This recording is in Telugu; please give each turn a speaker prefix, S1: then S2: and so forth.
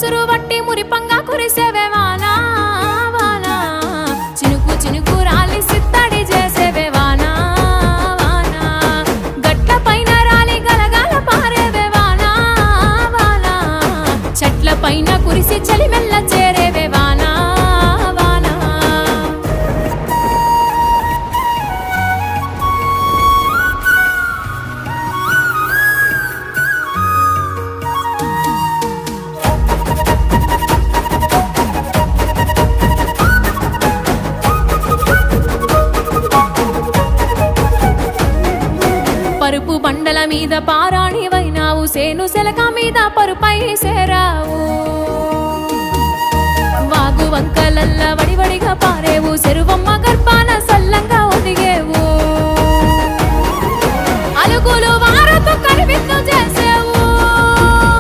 S1: ముసురు వట్టి మురిపంగా కురిసేవే వానా వానా చినుకు చినుకు రాలి సిత్తడి చేసేవే వానా వానా గట్ల పైన రాలి గలగాల పారేవే వానా వానా చెట్ల పైన కురిసి చలి మెల్ల చేరేవే వానా వానా పరుపు బండల మీద పారాణివైనావు సేను సెలక మీద పరుపై సేరావు వాగు వంకలల్ల వడివడిగా పారేవు చెరువమ్మ గర్భాన